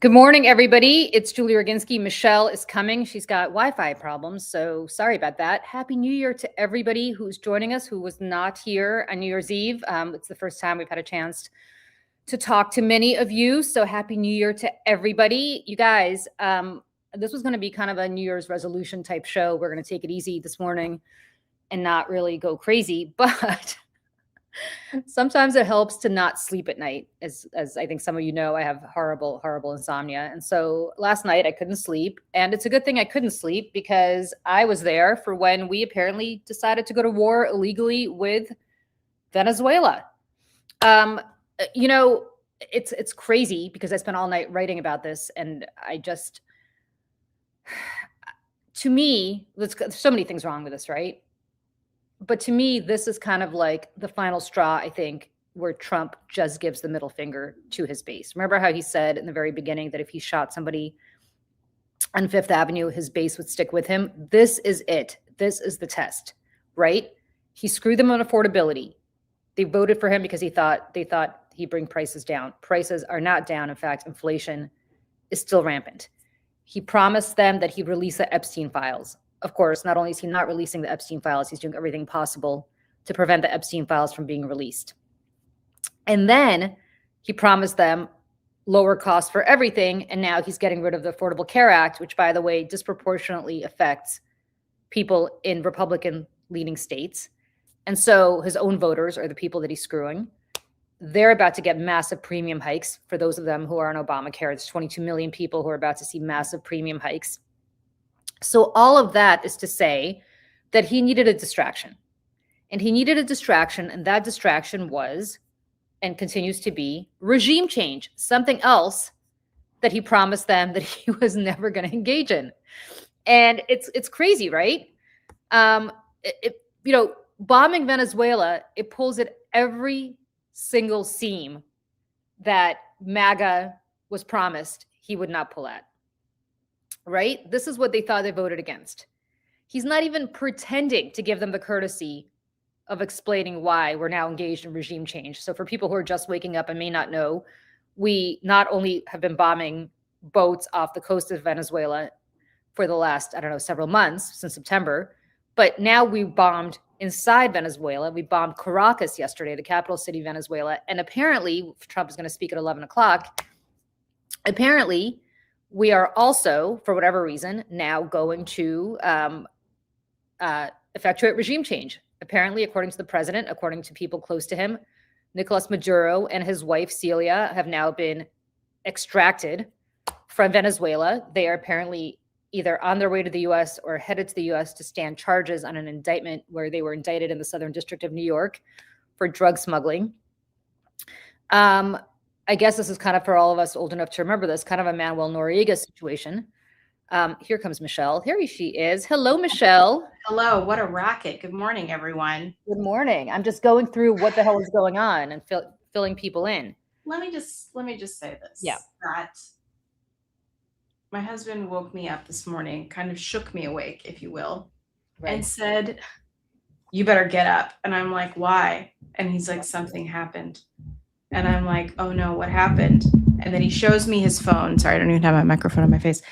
Good morning, everybody. It's Julie Roginski. Michelle is coming. She's got Wi-Fi problems, so sorry about that. Happy New Year to everybody who's joining us, who was not here on New Year's Eve. It's the first time we've had a chance to talk to many of you, so Happy New Year to everybody. You guys, this was going to be kind of a New Year's resolution type show. We're going to take it easy this morning and not really go crazy, but sometimes it helps to not sleep at night. As I think some of you know, I have horrible insomnia. And so last night I couldn't sleep. And it's a good thing I couldn't sleep because I was there for when we apparently decided to go to war illegally with Venezuela. You know, it's crazy because I spent all night writing about this. And to me, there's so many things wrong with this, right? But to me, this is kind of like the final straw, I think, where Trump just gives the middle finger to his base. Remember how he said in the very beginning that if he shot somebody on Fifth Avenue, his base would stick with him? This is it. This is the test, right? He screwed them on affordability. They voted for him because they thought he'd bring prices down. Prices are not down. In fact, inflation is still rampant. He promised them that he'd release the Epstein files. Of course, not only is he not releasing the Epstein files, he's doing everything possible to prevent the Epstein files from being released. And then he promised them lower costs for everything. And now he's getting rid of the Affordable Care Act, which, by the way, disproportionately affects people in Republican leading states. And so his own voters are the people that he's screwing. They're about to get massive premium hikes. For those of them who are on Obamacare, there's 22 million people who are about to see massive premium hikes. So all of that is to say that he needed a distraction. And he needed a distraction, and that distraction was, and continues to be, regime change, something else that he promised them that he was never going to engage in. And it's crazy, right? Bombing Venezuela, it pulls at every single seam that MAGA was promised he would not pull at. Right? This is what they thought they voted against. He's not even pretending to give them the courtesy of explaining why we're now engaged in regime change. So for people who are just waking up and may not know, we not only have been bombing boats off the coast of Venezuela for the last, several months since September, but now we bombed inside Venezuela. We bombed Caracas yesterday, the capital city of Venezuela. And apparently, Trump is going to speak at 11 o'clock. Apparently, we are also, for whatever reason, now going to effectuate regime change. Apparently, according to the president, according to people close to him, Nicolas Maduro and his wife, Celia, have now been extracted from Venezuela. They are apparently either on their way to the U.S. or headed to the U.S. to stand charges on an indictment where they were indicted in the Southern District of New York for drug smuggling. I guess this is kind of, for all of us old enough to remember this, kind of a Manuel Noriega situation. Here comes Michelle. Here she is. Hello, Michelle. Hello. What a racket. Good morning, everyone. Good morning. I'm just going through what the hell is going on and filling people in. Let me just say this. Yeah. That my husband woke me up this morning, kind of shook me awake, if you will, right, and said, "You better get up." And I'm like, "Why?" And he's like, "Something happened." And I'm like, "Oh no, what happened?" And then he shows me his phone. Sorry, I don't even have my microphone on my face.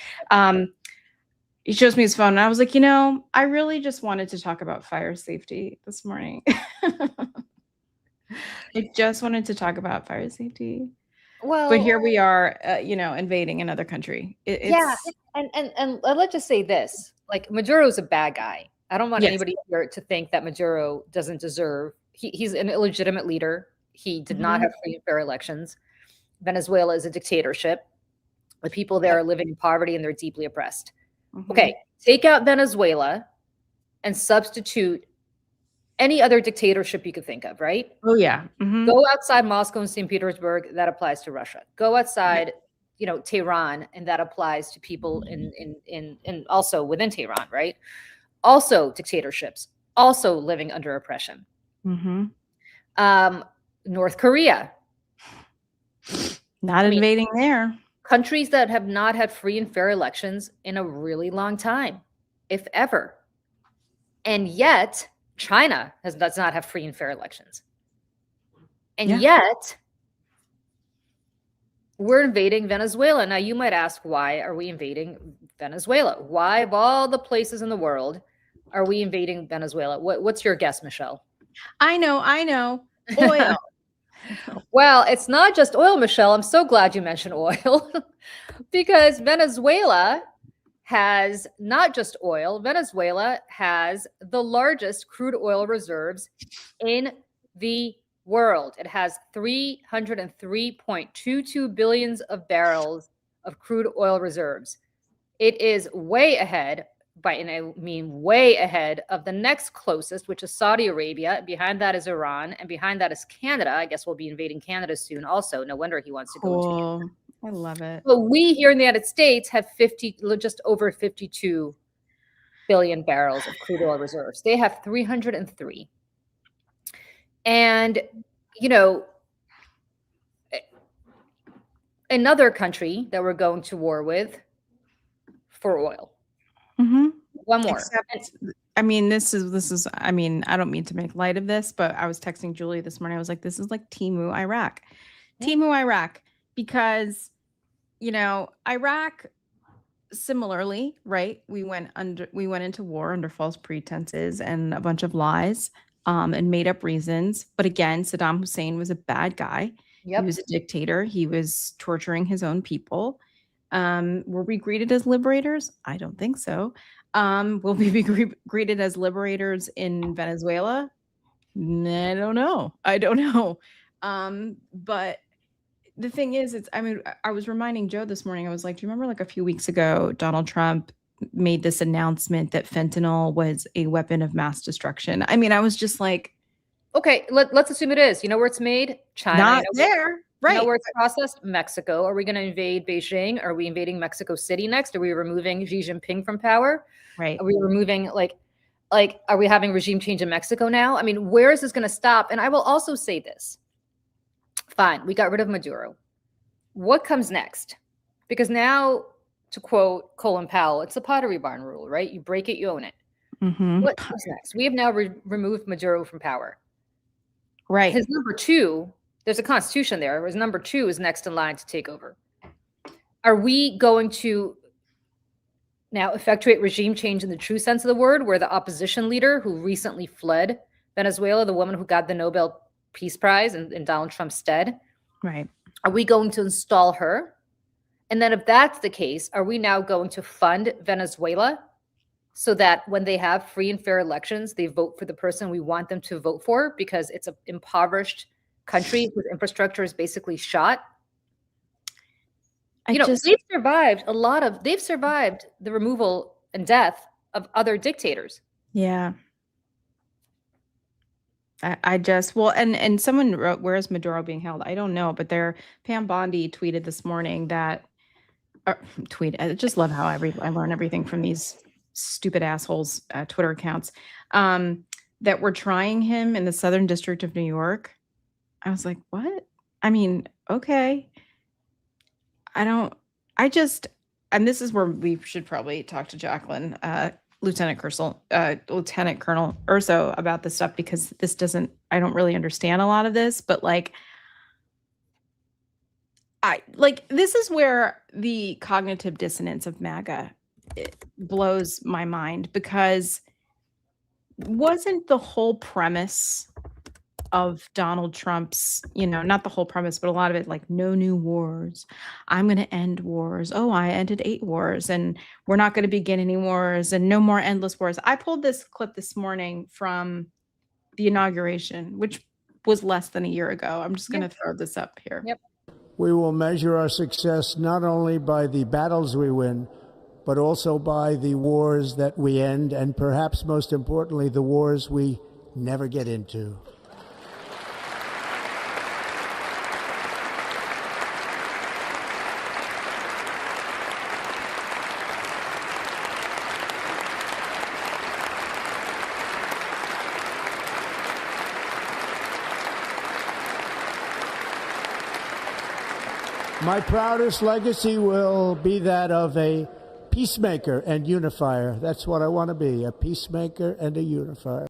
He shows me his phone, and I was like, I really just wanted to talk about fire safety this morning. I just wanted to talk about fire safety. Well, but here we are, invading another country. And let's just say this: like, Maduro's a bad guy. I don't want anybody here to think that Maduro doesn't deserve. He's an illegitimate leader. He did not have free and fair elections. Venezuela is a dictatorship. The people there are living in poverty and they're deeply oppressed. Okay, take out Venezuela and substitute any other dictatorship you could think of, right? Oh, yeah. Go outside Moscow and St. Petersburg, that applies to Russia. Go outside, Tehran, and that applies to people in also within Tehran, right? Also dictatorships, also living under oppression. North Korea. Not invading there. Countries that have not had free and fair elections in a really long time, if ever. And yet, China does not have free and fair elections. And yet, we're invading Venezuela. Now, you might ask, why are we invading Venezuela? Why, of all the places in the world, are we invading Venezuela? What's your guess, Michelle? I know. Oil. Well, it's not just oil, Michelle. I'm so glad you mentioned oil because Venezuela has not just oil. Venezuela has the largest crude oil reserves in the world. It has 303.22 billions of barrels of crude oil reserves. It is way ahead, and I mean way ahead of the next closest, which is Saudi Arabia. Behind that is Iran, and behind that is Canada. I guess we'll be invading Canada soon also. No wonder he wants to go into Canada. I love it. But we here in the United States have just over 52 billion barrels of crude oil reserves. They have 303. And, another country that we're going to war with for oil. Mm-hmm. One more. I mean, this is, I mean, I don't mean to make light of this, but I was texting Julie this morning. I was like, this is like Timu Iraq. Yeah. Timu Iraq, because, Iraq, similarly, right? We went into war under false pretenses and a bunch of lies, and made up reasons. But again, Saddam Hussein was a bad guy. Yep. He was a dictator. He was torturing his own people. Were we greeted as liberators? I don't think so. Will we be greeted as liberators in Venezuela? I don't know. But the thing is, I was reminding Joe this morning, I was like, do you remember like a few weeks ago, Donald Trump made this announcement that fentanyl was a weapon of mass destruction? I mean, I was just like, okay, let's assume it is. You know where it's made? China. Not there. Right. You know where it's processed? Mexico. Are we going to invade Beijing? Are we invading Mexico City next? Are we removing Xi Jinping from power? Right. Are we removing are we having regime change in Mexico now? I mean, where is this going to stop? And I will also say this. Fine, we got rid of Maduro. What comes next? Because now, to quote Colin Powell, it's a Pottery Barn rule, right? You break it, you own it. Mm-hmm. What comes next? We have now removed Maduro from power. Right. His number two, there's a constitution there. His number two is next in line to take over. Are we going to now effectuate regime change in the true sense of the word, where the opposition leader who recently fled Venezuela, the woman who got the Nobel Peace Prize in Donald Trump's stead, right? Are we going to install her? And then if that's the case, are we now going to fund Venezuela so that when they have free and fair elections, they vote for the person we want them to vote for, because it's an impoverished country whose infrastructure is basically shot? They've survived the removal and death of other dictators. Yeah. And someone wrote, where is Maduro being held? I don't know, but Pam Bondi tweeted this morning I just love how I learn everything from these stupid assholes Twitter accounts, that were trying him in the Southern District of New York. I was like, what? I mean, okay. And this is where we should probably talk to Jacqueline, Lieutenant Colonel Urso about this stuff, because I don't really understand a lot of this, but this is where the cognitive dissonance of MAGA blows my mind, because wasn't the whole premise of Donald Trump's, not the whole premise, but a lot of it, no new wars. I'm going to end wars. Oh, I ended 8 wars, and we're not going to begin any wars, and no more endless wars. I pulled this clip this morning from the inauguration, which was less than a year ago. I'm just going to throw this up here. Yep. We will measure our success not only by the battles we win, but also by the wars that we end, and perhaps most importantly, the wars we never get into. My proudest legacy will be that of a peacemaker and unifier. That's what I want to be, a peacemaker and a unifier.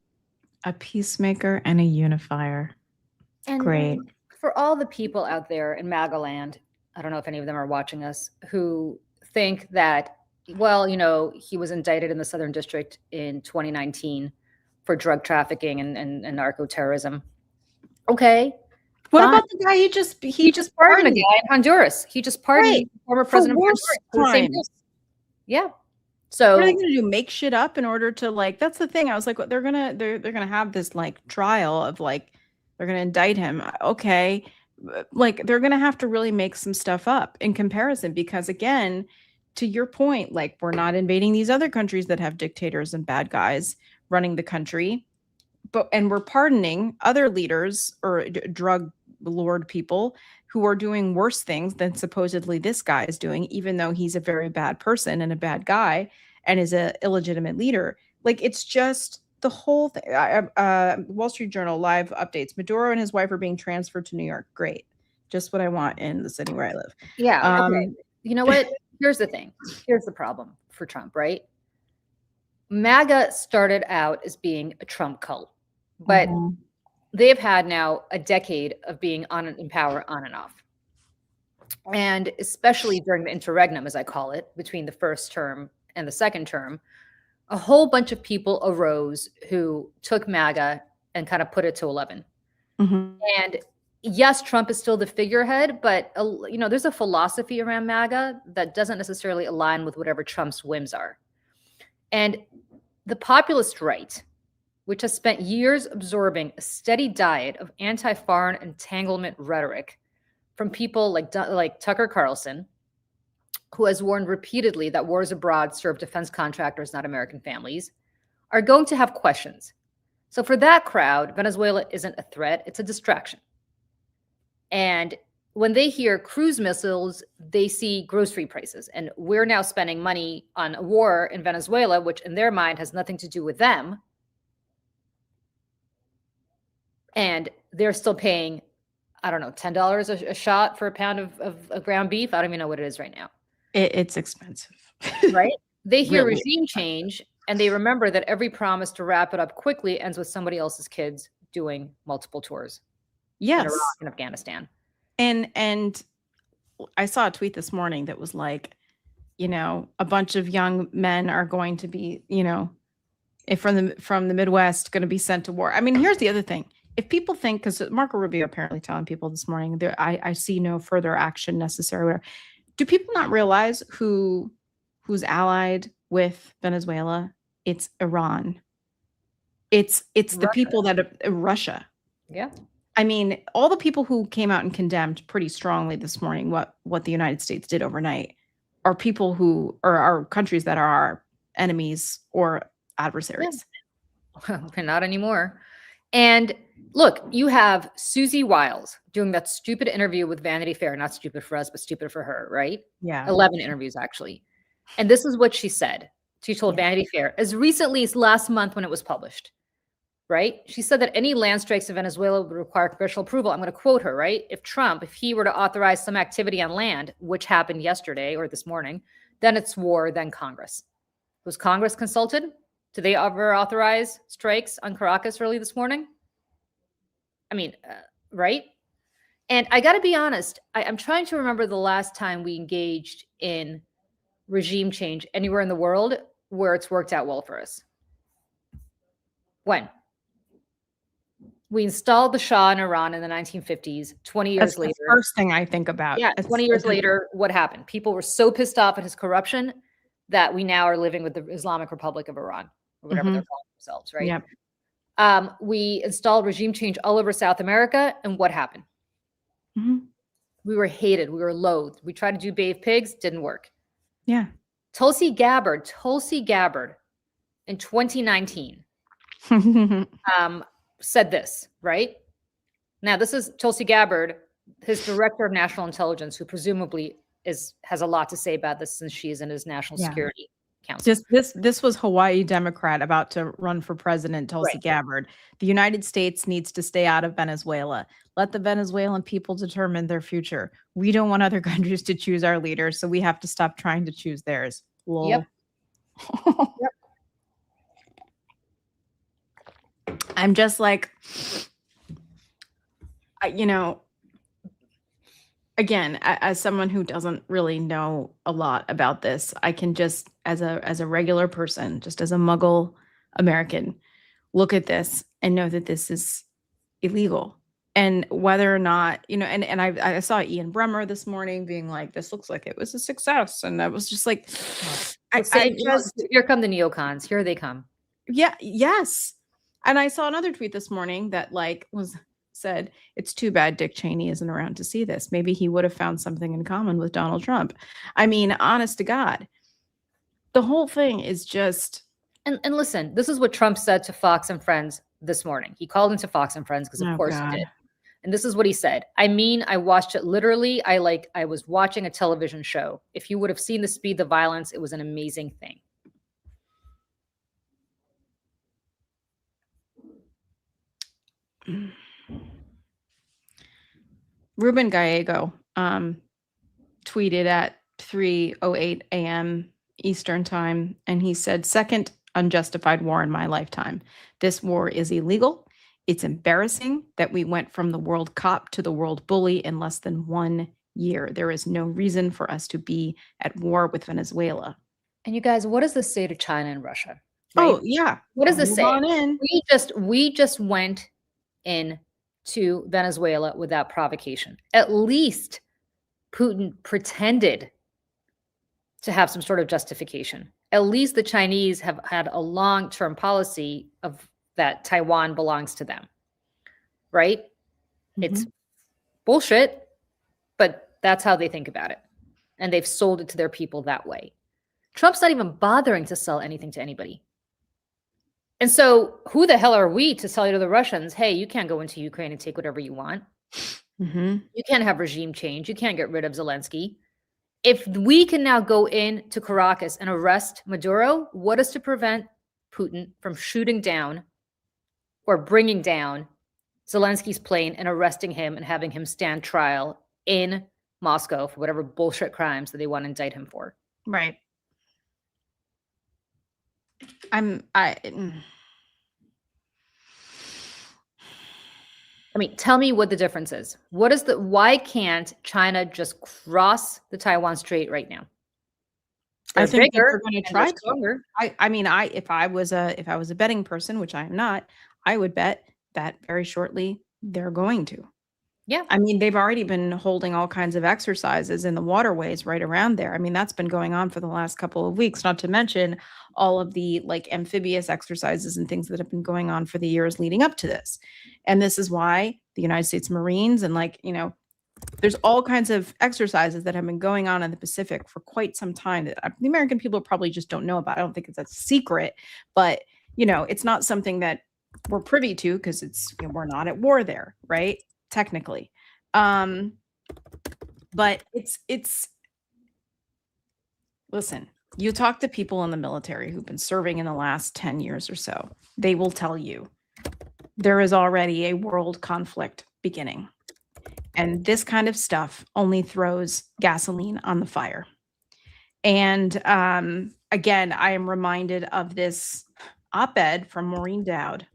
A peacemaker and a unifier. And great. For all the people out there in MAGA land, I don't know if any of them are watching us, who think that, well, he was indicted in the Southern District in 2019 for drug trafficking and narco terrorism. Okay. What fine. about the guy he just pardoned a guy in Honduras? He just pardoned Right. former For president of worse Honduras for the same crimes. thing. Yeah. What So are they going to do? Make shit up in order to like? That's the thing. I was like, they're gonna have this like trial of like they're gonna indict him. Okay, like they're gonna have to really make some stuff up in comparison because again, to your point, like we're not invading these other countries that have dictators and bad guys running the country, and we're pardoning other leaders or drug lord people who are doing worse things than supposedly this guy is doing, even though he's a very bad person and a bad guy and is a illegitimate leader. Like it's just the whole thing. Wall Street Journal live updates: Maduro and his wife are being transferred to New York. Great, just what I want in the city where I live. yeah, okay. You know what? Here's the thing. Here's the problem for Trump, right? MAGA started out as being a Trump cult, but they've had now a decade of being in power on and off. And especially during the interregnum, as I call it, between the first term and the second term, a whole bunch of people arose who took MAGA and kind of put it to 11. And yes, Trump is still the figurehead, but there's a philosophy around MAGA that doesn't necessarily align with whatever Trump's whims are. And the populist right, which has spent years absorbing a steady diet of anti-foreign entanglement rhetoric from people like Tucker Carlson, who has warned repeatedly that wars abroad serve defense contractors, not American families, are going to have questions. So for that crowd, Venezuela isn't a threat, it's a distraction. And when they hear cruise missiles, they see grocery prices. And we're now spending money on a war in Venezuela, which in their mind has nothing to do with them. And they're still paying, I don't know, $10 a shot for a pound of ground beef. I don't even know what it is right now. It's expensive. Right? They hear Really regime change and they remember that every promise to wrap it up quickly ends with somebody else's kids doing multiple tours. Yes. In Iraq and Afghanistan. And I saw a tweet this morning that was like, a bunch of young men are going to be, if from the Midwest going to be sent to war. I mean, here's the other thing. If people think, because Marco Rubio apparently telling people this morning, I see no further action necessary. Whatever. Do people not realize who's allied with Venezuela? It's Iran. It's Russia. The people that Russia. Yeah. I mean, all the people who came out and condemned pretty strongly this morning what the United States did overnight are people who are countries that are our enemies or adversaries. Yeah. Well, not anymore. And look, you have Susie Wiles doing that stupid interview with Vanity Fair, not stupid for us, but stupid for her, right? Yeah. 11 interviews, actually. And this is what she said. She told Vanity Fair as recently as last month when it was published, right? She said that any land strikes in Venezuela would require congressional approval. I'm going to quote her, right? If he were to authorize some activity on land, which happened yesterday or this morning, then it's war, then Congress. Was Congress consulted? Did they ever authorize strikes on Caracas early this morning? I mean, right? And I got to be honest, I'm trying to remember the last time we engaged in regime change anywhere in the world where it's worked out well for us. When? We installed the Shah in Iran in the 1950s. 20 years That's later. The first thing I think about. Yeah, 20 years later, what happened? People were so pissed off at his corruption that we now are living with the Islamic Republic of Iran, or whatever they're calling themselves, right? Yep. We installed regime change all over South America, and what happened? We were hated. We were loathed. We tried to do bathe pigs, didn't work. Yeah. Tulsi Gabbard in 2019 said this, right? Now, this is Tulsi Gabbard, his director of national intelligence, who presumably has a lot to say about this since she's in his national security council. This was Hawaii Democrat about to run for president, Tulsi Gabbard. The United States needs to stay out of Venezuela. Let the Venezuelan people determine their future. We don't want other countries to choose our leaders, so we have to stop trying to choose theirs. Lol. Yep. I'm just like, again, as someone who doesn't really know a lot about this, I can just, as a regular person, just as a Muggle American, look at this and know that this is illegal. And whether or not, and I saw Ian Bremmer this morning being like, this looks like it was a success. And I was just like, Here come the neocons. Here they come. Yeah, yes. And I saw another tweet this morning that said, it's too bad Dick Cheney isn't around to see this. Maybe he would have found something in common with Donald Trump. I mean, honest to God, the whole thing is just. And listen, this is what Trump said to Fox and Friends this morning. He called into Fox and Friends because, of course, he did. And this is what he said. I mean, I watched it literally. I was watching a television show. If you would have seen the speed, the violence, it was an amazing thing. Ruben Gallego tweeted at 3:08 a.m. Eastern time, and he said, "Second unjustified war in my lifetime. This war is illegal. It's embarrassing that we went from the world cop to the world bully in less than 1 year. There is no reason for us to be at war with Venezuela." And you guys, what does this say to China and Russia? Right? Oh, yeah. What does this say? We just went in to Venezuela without provocation. At least Putin pretended to have some sort of justification. At least the Chinese have had a long-term policy of that Taiwan belongs to them, right? Mm-hmm. It's bullshit, but that's how they think about it. And they've sold it to their people that way. Trump's not even bothering to sell anything to anybody. And so who the hell are we to tell you to the Russians, hey, you can't go into Ukraine and take whatever you want. Mm-hmm. You can't have regime change. You can't get rid of Zelensky. If we can now go into Caracas and arrest Maduro, what is to prevent Putin from shooting down or bringing down Zelensky's plane and arresting him and having him stand trial in Moscow for whatever bullshit crimes that they want to indict him for? Right. I mean, tell me what the difference is. Why can't China just cross the Taiwan Strait right now? I think they're going to try to. If I was a betting person, which I am not, I would bet that very shortly they're going to. Yeah. I mean, they've already been holding all kinds of exercises in the waterways right around there. I mean, that's been going on for the last couple of weeks, not to mention all of the amphibious exercises and things that have been going on for the years leading up to this. And this is why the United States Marines and there's all kinds of exercises that have been going on in the Pacific for quite some time that the American people probably just don't know about. I don't think it's a secret, but it's not something that we're privy to because we're not at war there, right? Technically. But it's listen, you talk to people in the military who've been serving in the last 10 years or so, they will tell you there is already a world conflict beginning. And this kind of stuff only throws gasoline on the fire. And again, I am reminded of this op-ed from Maureen Dowd.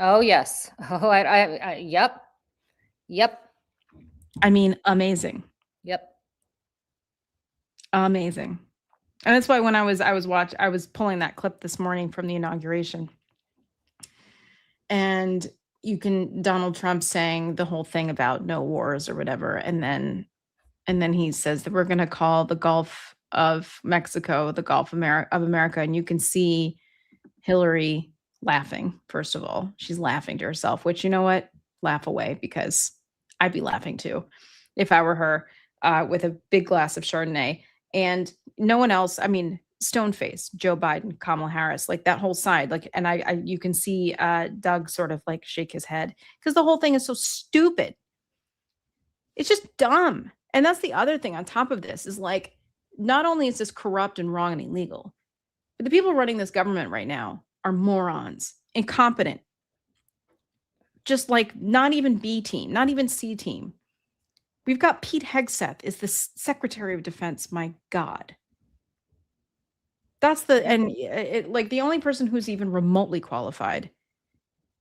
Oh, yes. Oh, Yep. I mean, amazing. Yep. Amazing. And that's why when I was pulling that clip this morning from the inauguration. And Donald Trump saying the whole thing about no wars or whatever. And then he says that we're going to call the Gulf of Mexico, the Gulf of America. And you can see Hillary laughing. First of all, she's laughing to herself, which, you know what? Laugh away, because I'd be laughing too if I were her, with a big glass of Chardonnay and no one else. I mean, stone face, Joe Biden, Kamala Harris, that whole side, and you can see Doug sort of shake his head because the whole thing is so stupid. It's just dumb. And that's the other thing on top of this is not only is this corrupt and wrong and illegal, but the people running this government right now are morons, incompetent, just not even B team, not even C team. We've got Pete Hegseth is the Secretary of Defense. My God. That's the only person who's even remotely qualified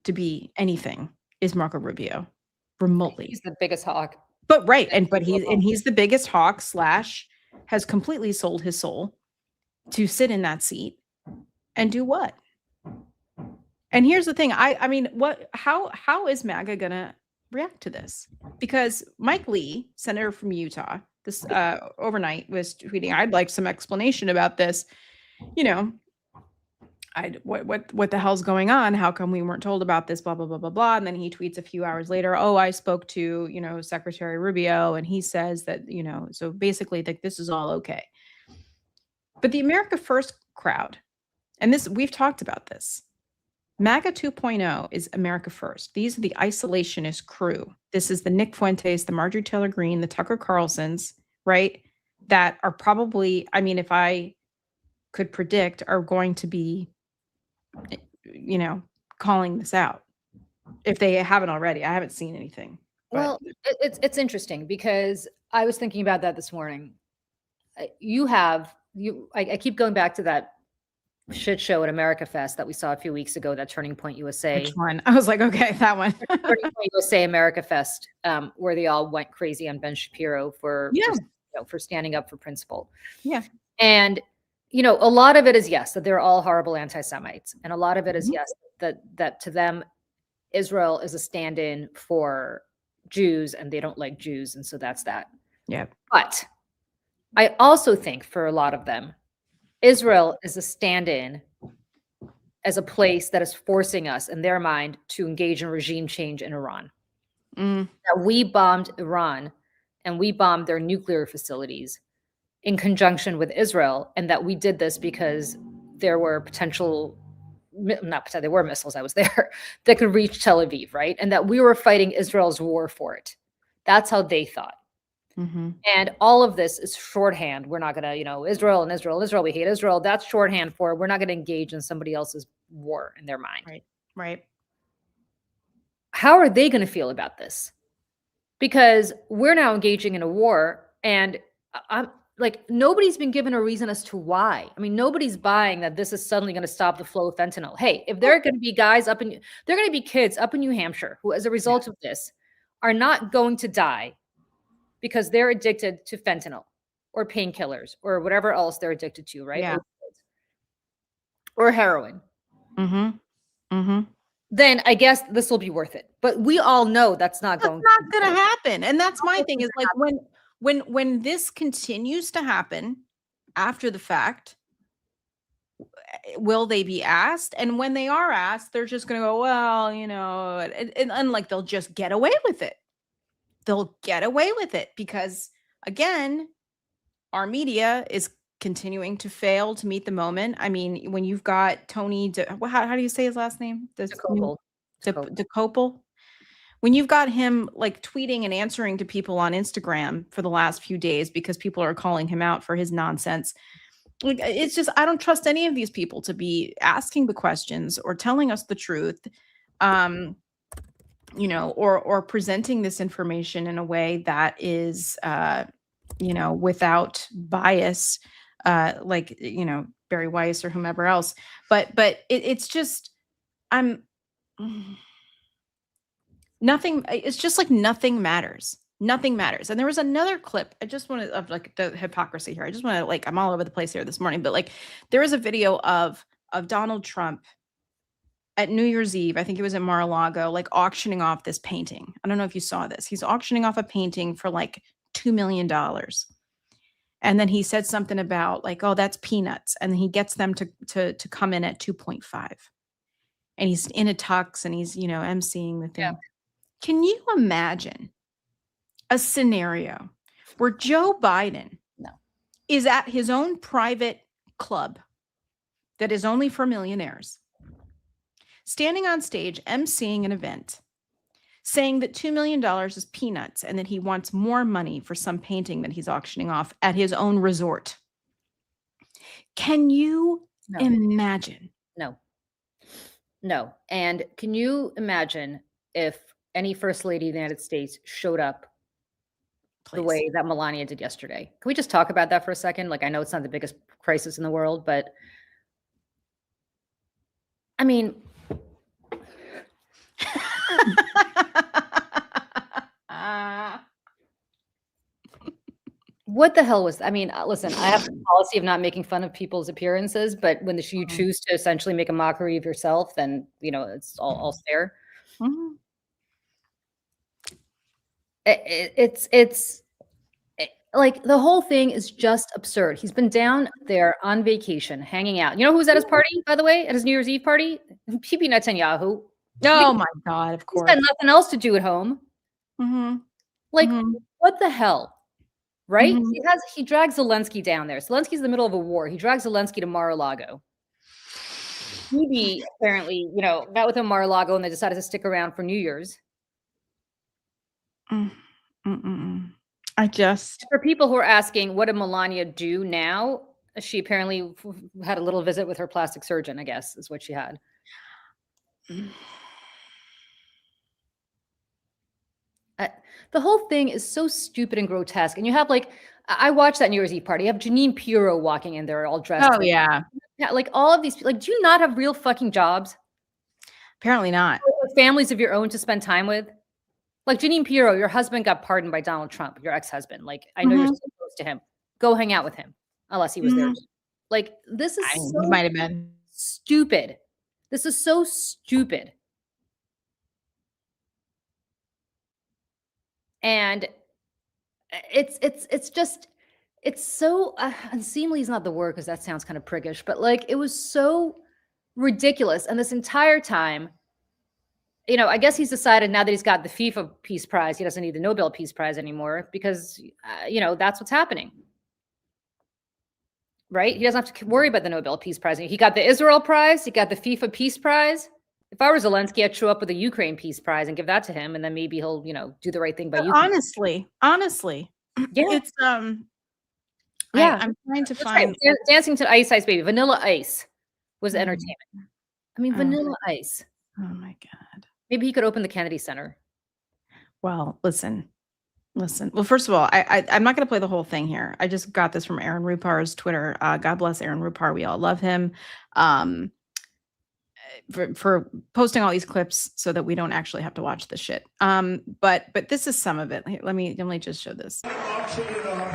to be anything is Marco Rubio. Remotely. He's the biggest hawk. But he's the biggest hawk / has completely sold his soul to sit in that seat and do what? And here's the thing. I mean, how is MAGA gonna react to this? Because Mike Lee, senator from Utah, this overnight was tweeting, I'd like some explanation about this. You know, what the hell's going on? How come we weren't told about this? Blah, blah, blah, blah, blah. And then he tweets a few hours later, oh, I spoke to, Secretary Rubio, and he says that, so basically like this is all okay. But the America First crowd, and this, we've talked about this. MAGA 2.0 is America First. These are the isolationist crew. This is the Nick Fuentes, the Marjorie Taylor Greene, the Tucker Carlsons, right? That are probably, I mean, if I could predict, are going to be, calling this out. If they haven't already, I haven't seen anything. But. Well, it's interesting because I was thinking about that this morning. I keep going back to that shit show at America Fest that we saw a few weeks ago, that Turning Point USA. Which one? I was like, okay, that one. Turning Point USA America Fest, where they all went crazy on Ben Shapiro for standing up for principle. Yeah. And, a lot of it is, yes, that they're all horrible anti-Semites. And a lot of it is, yes, that to them, Israel is a stand-in for Jews and they don't like Jews. And so that's that. Yeah. But I also think for a lot of them, Israel is a stand-in as a place that is forcing us, in their mind, to engage in regime change in Iran. That we bombed Iran and we bombed their nuclear facilities in conjunction with Israel, and that we did this because there were there were missiles, I was there, that could reach Tel Aviv, right? And that we were fighting Israel's war for it. That's how they thought. Mm-hmm. And all of this is shorthand. We're not going to, Israel, we hate Israel. That's shorthand for we're not going to engage in somebody else's war in their mind. Right. How are they going to feel about this? Because we're now engaging in a war, and I'm like, nobody's been given a reason as to why. I mean, nobody's buying that this is suddenly going to stop the flow of fentanyl. Hey, if there are going to be kids up in New Hampshire who, as a result of this, are not going to die because they're addicted to fentanyl or painkillers or whatever else they're addicted to, right? Yeah. Or heroin. Mm-hmm. Then I guess this will be worth it. But we all know that's not going to happen. And that's my thing is like when this continues to happen after the fact, will they be asked? And when they are asked, they're just going to go, well, and like they'll just get away with it. They'll get away with it because, again, our media is continuing to fail to meet the moment. I mean, when you've got Tony, how do you say his last name? DeCopel. When you've got him like tweeting and answering to people on Instagram for the last few days because people are calling him out for his nonsense. Like, it's just, I don't trust any of these people to be asking the questions or telling us the truth. Or presenting this information in a way that is, without bias, Barry Weiss or whomever else. But it's just, nothing. It's just like nothing matters. Nothing matters. And there was another clip. I just wanted of like the hypocrisy here. I just want to I'm all over the place here this morning, but like there was a video of Donald Trump at New Year's Eve, I think it was at Mar-a-Lago, like auctioning off this painting. I don't know if you saw this. He's auctioning off a painting for like $2 million. And then he said something about like, oh, that's peanuts. And then he gets them to come in at 2.5. And he's in a tux and he's, emceeing the thing. Yeah. Can you imagine a scenario where Joe Biden is at his own private club that is only for millionaires, standing on stage, emceeing an event, saying that $2 million is peanuts and that he wants more money for some painting that he's auctioning off at his own resort? Can you imagine? No. And can you imagine if any First Lady of the United States showed up the way that Melania did yesterday? Can we just talk about that for a second? Like, I know it's not the biggest crisis in the world, but I mean, What the hell was I mean, listen, I have the policy of not making fun of people's appearances, but when you choose to essentially make a mockery of yourself, then, it's all fair. Mhm. It's like, the whole thing is just absurd. He's been down there on vacation, hanging out. You know who was at his party, by the way, at his New Year's Eve party? Bibi Netanyahu. Oh my God, of He's course. got nothing else to do at home. Mhm. Like, Mhm. what the hell? Right? Mhm. He drags Zelensky down there. Zelensky's in the middle of a war. He drags Zelensky to Mar-a-Lago. Bibi apparently, met with him in Mar-a-Lago, and they decided to stick around for New Year's. Mm. Mm-mm. I just For people who are asking, what did Melania do now? She apparently had a little visit with her plastic surgeon, I guess, is what she had. The whole thing is so stupid and grotesque. And you have I watched that New Year's Eve party. You have Janine Pirro walking in there all dressed. Oh yeah. Yeah, all of these people. Do you not have real fucking jobs? Apparently not. Or families of your own to spend time with? Like Janine Pirro, your husband got pardoned by Donald Trump, your ex-husband. I know you're so close to him. Go hang out with him, unless he was there. This is He so might have been. stupid. This is so stupid. And it's so unseemly is not the word because that sounds kind of priggish, but it was so ridiculous. And this entire time, I guess he's decided now that he's got the FIFA Peace Prize, he doesn't need the Nobel Peace Prize anymore because, that's what's happening. Right? He doesn't have to worry about the Nobel Peace Prize. He got the Israel Prize. He got the FIFA Peace Prize. If I were Zelensky, I'd show up with a Ukraine Peace Prize and give that to him, and then maybe he'll, do the right thing by Ukraine. Honestly, Yeah. it's Yeah. I'm trying to That's find right. Dancing to Ice Ice Baby. Vanilla Ice was entertainment. I mean, Oh. Vanilla Ice. Oh my God. Maybe he could open the Kennedy Center. Well, listen. Well, first of all, I'm not going to play the whole thing here. I just got this from Aaron Rupar's Twitter. God bless Aaron Rupar. We all love him. For posting all these clips so that we don't actually have to watch the shit. But this is some of it. Let me just show this. Auction it off,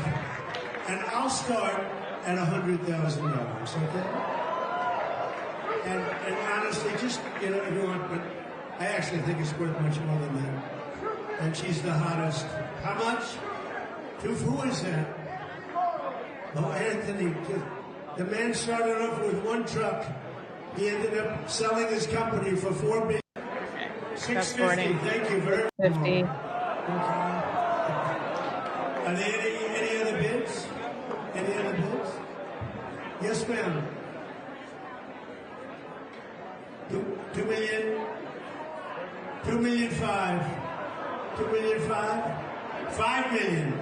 and I'll start at $100,000. Okay. And honestly, just if you want, but I actually think it's worth much more than that. And she's the hottest. How much? Who is that? Oh, Anthony. The man started off with one truck. He ended up selling his company for $4 billion. $650. Thank you very much. 50. Okay. Are there any other bids? Any other bids? Yes, ma'am. 2 million. 2 million 5. 2 million 5. 5 million.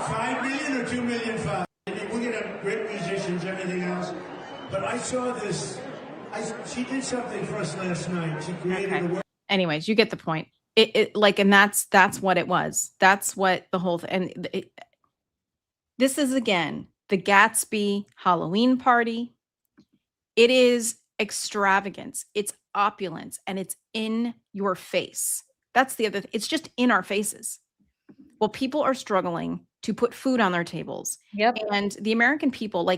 5 million or 2 million 5. And we're gonna have great musicians, everything else. But I saw this. She did something for us last night. She created a work. Anyways, you get the point. And that's what it was. That's what the whole thing. And this is again the Gatsby Halloween party. It is extravagance. It's opulence, and it's in your face. That's the other. It's just in our faces. Well, people are struggling to put food on their tables. Yep. And the American people,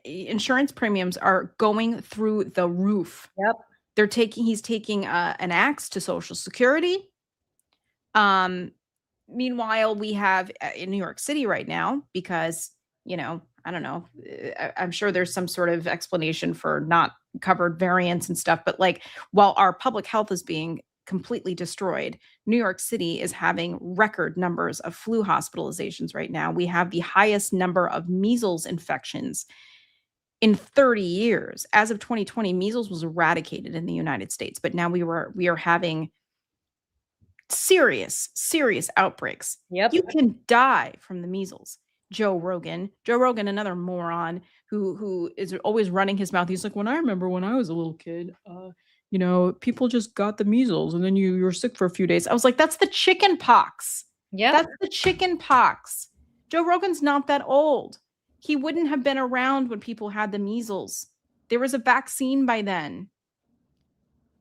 insurance premiums are going through the roof. Yep. He's taking an axe to Social Security. Meanwhile, we have in New York City right now, because, I don't know, I'm sure there's some sort of explanation for not covered variants and stuff. But while our public health is being completely destroyed, New York City is having record numbers of flu hospitalizations right now. We have the highest number of measles infections in 30 years. As of 2020, measles was eradicated in the United States, but now we are having serious outbreaks. Yep. You can die from the measles. Joe Rogan, another moron who is always running his mouth. He's like, when I remember when I was a little kid, people just got the measles and then you're sick for a few days. I was like, that's the chicken pox. Yeah. That's the chicken pox. Joe Rogan's not that old. He wouldn't have been around when people had the measles. There was a vaccine by then.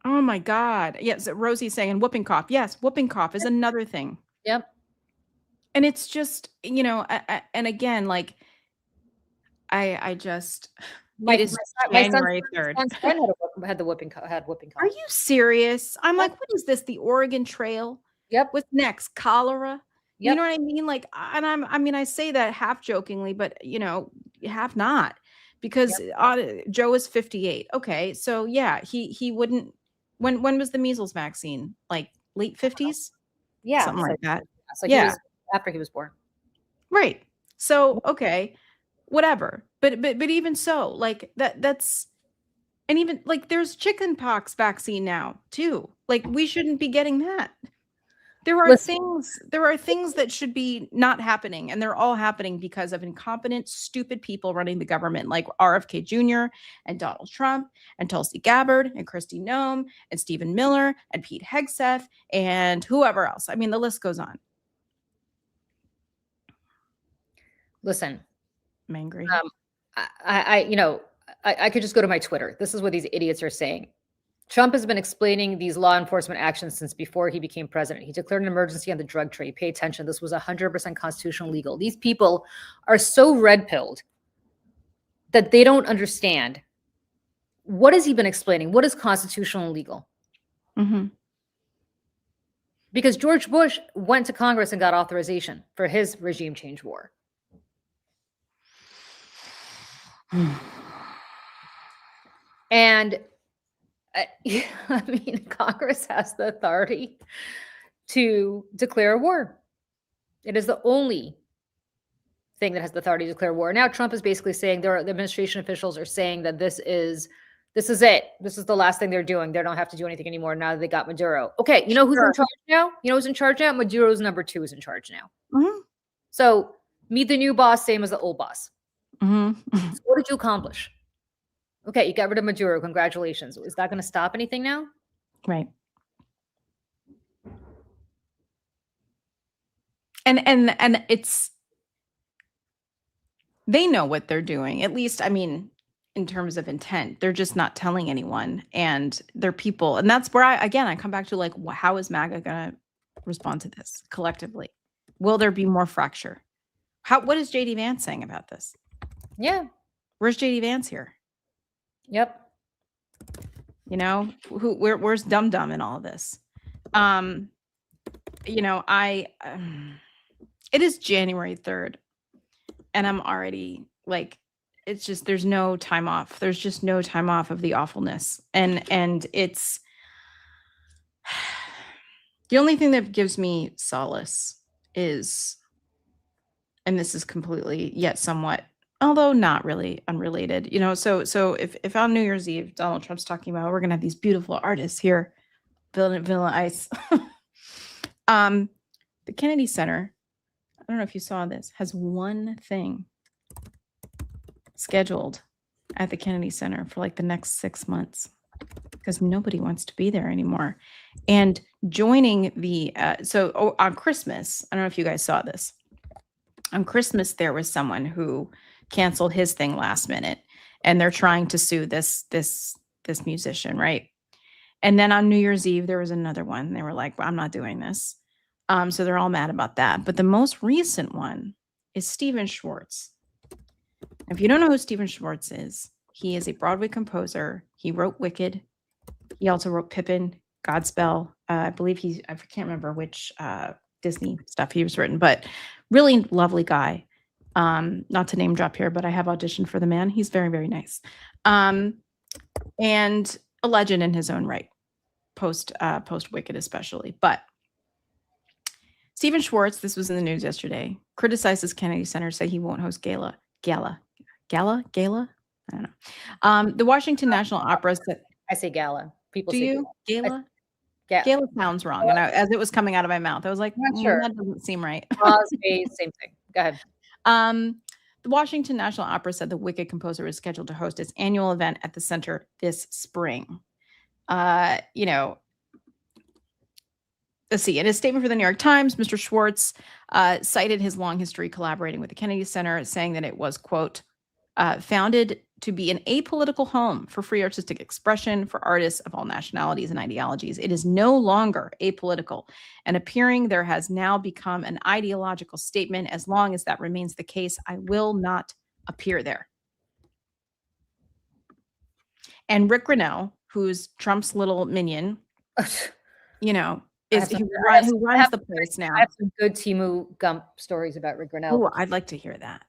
Oh my God. Yes, Rosie's saying whooping cough. Yes, whooping cough is another thing. Yep. And it's just, you know, and again, like, I just, My it is my son's January 3rd. friend had the whooping Are cough. you serious? I'm Yep. like, what is this? The Oregon Trail? Yep. What's next? Cholera? You know Yep. what I mean? Like, and I mean, I say that half jokingly, but you know, half not, because Yep. Joe is 58. Okay, so yeah, he wouldn't. When was the measles vaccine? Like late 50s, Yeah. something like that. So he Yeah, was after he was born. right. So okay, whatever. But even so, like that's, and even like there's chicken pox vaccine now too. Like we shouldn't be getting that. Listen, There are things that should be not happening, and they're all happening because of incompetent, stupid people running the government, like RFK Jr. and Donald Trump and Tulsi Gabbard and Kristi Noem and Stephen Miller and Pete Hegseth and whoever else. I mean, the list goes on. listen. I'm angry. I could just go to my Twitter. This is what these idiots are saying. Trump has been explaining these law enforcement actions since before he became president. He declared an emergency on the drug trade. Pay attention. This was 100% constitutional legal. These people are so red-pilled that they don't understand. What has he been explaining? What is constitutional and legal? Mm-hmm. Because George Bush went to Congress and got authorization for his regime change war. And I mean, Congress has the authority to declare a war. It is the only thing that has the authority to declare war. Now, Trump is basically saying the administration officials are saying that this is it. This is the last thing they're doing. They don't have to do anything anymore now that they got Maduro. Okay, you know who's in charge now? You know who's in charge now? Maduro's number 2 is in charge now. Mm-hmm. So meet the new boss, same as the old boss. Mm-hmm. So what did you accomplish? Okay, you got rid of Maduro. Congratulations. Is that going to stop anything now? Right. And it's, they know what they're doing. At least, I mean, in terms of intent, they're just not telling anyone, and they're people. And that's where I come back to, like, how is MAGA going to respond to this collectively? Will there be more fracture? What is JD Vance saying about this? Yeah. Where's JD Vance here? Yep. You know, where's Dum Dum in all of this? You know, it is January 3rd, and I'm already like, it's just, there's no time off. There's just no time off of the awfulness. And it's the only thing that gives me solace is, and this is completely yet somewhat, although not really unrelated, you know, so if on New Year's Eve, Donald Trump's talking about, we're going to have these beautiful artists here building Vanilla Ice. The Kennedy Center, I don't know if you saw this, has one thing scheduled at the Kennedy Center for like the next 6 months because nobody wants to be there anymore. And joining the, on Christmas, I don't know if you guys saw this. On Christmas, there was someone who canceled his thing last minute, and they're trying to sue this musician, right? And then on New Year's Eve, there was another one. They were like, well, I'm not doing this. So they're all mad about that. But the most recent one is Stephen Schwartz. If you don't know who Stephen Schwartz is, he is a Broadway composer. He wrote Wicked. He also wrote Pippin, Godspell. I believe I can't remember which Disney stuff he was written, but really lovely guy. Not to name drop here, but I have auditioned for the man. He's very, very nice. And a legend in his own right, post Wicked especially. But Stephen Schwartz, this was in the news yesterday, criticizes Kennedy Center, say he won't host gala. I don't know. The Washington National Opera said, I say gala. People do say you? Gala? Yeah. Gala sounds wrong. And as it was coming out of my mouth, I was like, sure. That doesn't seem right. Same thing. Go ahead. The Washington National Opera said the Wicked composer is scheduled to host its annual event at the center this spring. You know, let's see. In a statement for the New York Times, Mr. Schwartz cited his long history collaborating with the Kennedy Center, saying that it was, quote, founded to be an apolitical home for free artistic expression for artists of all nationalities and ideologies. It is no longer apolitical, and appearing there has now become an ideological statement. As long as that remains the case, I will not appear there. And Rick Grinnell, who's Trump's little minion, you know, is who runs the place now. I have some good Timu Gump stories about Rick Grinnell. Oh, I'd like to hear that.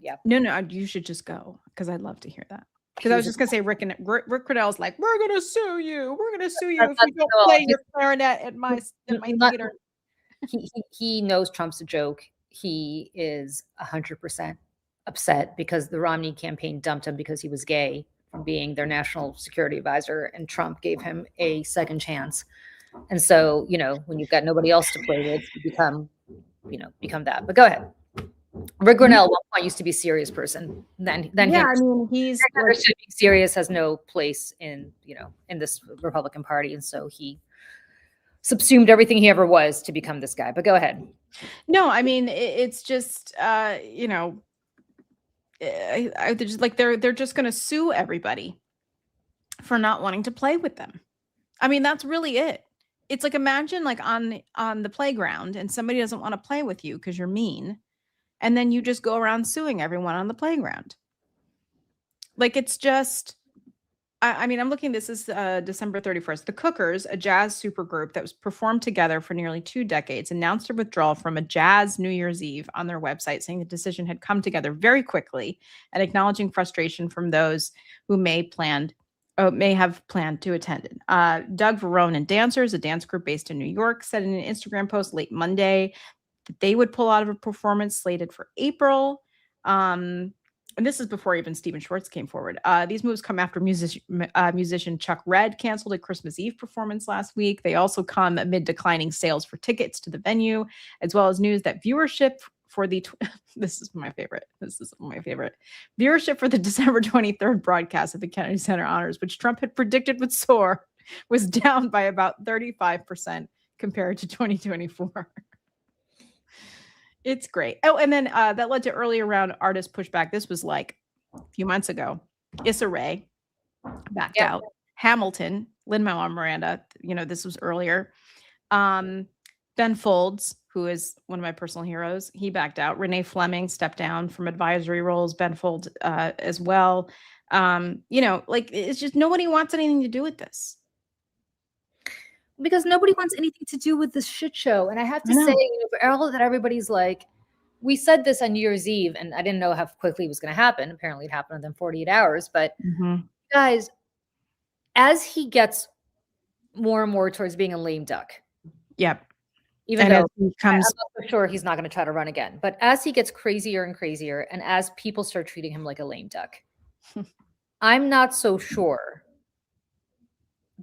Yeah. No, you should just go because I'd love to hear that. Because I was just gonna say Rick Grinnell's like, we're gonna sue you. We're gonna sue you if you don't play your clarinet at my theater. He knows Trump's a joke. He is 100% upset because the Romney campaign dumped him because he was gay from being their national security advisor, and Trump gave him a second chance. And so, when you've got nobody else to play with, you become that. But go ahead. Rick Grinnell at one point used to be a serious person. Then yeah, he's being serious has no place in this Republican Party, and so he subsumed everything he ever was to become this guy. But go ahead. No, it's just they're just going to sue everybody for not wanting to play with them. That's really it. It's like, imagine like on the playground and somebody doesn't want to play with you because you're mean. And then you just go around suing everyone on the playground. Like, it's just, I'm looking, this is December 31st. The Cookers, a jazz supergroup that was performed together for nearly 2 decades, announced their withdrawal from a jazz New Year's Eve on their website, saying the decision had come together very quickly and acknowledging frustration from those who may have planned to attend it. Doug Verone and Dancers, a dance group based in New York, said in an Instagram post late Monday that they would pull out of a performance slated for April. And this is before even Stephen Schwartz came forward. These moves come after musician Chuck Red canceled a Christmas Eve performance last week. They also come amid declining sales for tickets to the venue, as well as news that viewership for the this is my favorite. Viewership for the December 23rd broadcast of the Kennedy Center Honors, which Trump had predicted would soar, was down by about 35% compared to 2024. It's great. Oh, and then that led to earlier round artist pushback. This was like a few months ago. Issa Rae backed out. Hamilton, Lin-Manuel Miranda, this was earlier. Ben Folds, who is one of my personal heroes, he backed out. Renee Fleming stepped down from advisory roles. Ben Folds as well. It's just nobody wants anything to do with this. Because nobody wants anything to do with this shit show. And I have to say, for all that everybody's like, we said this on New Year's Eve, and I didn't know how quickly it was going to happen. Apparently it happened within 48 hours. But guys, as he gets more and more towards being a lame duck. Yep. Even though I'm not so sure he's not going to try to run again. But as he gets crazier and crazier, and as people start treating him like a lame duck, I'm not so sure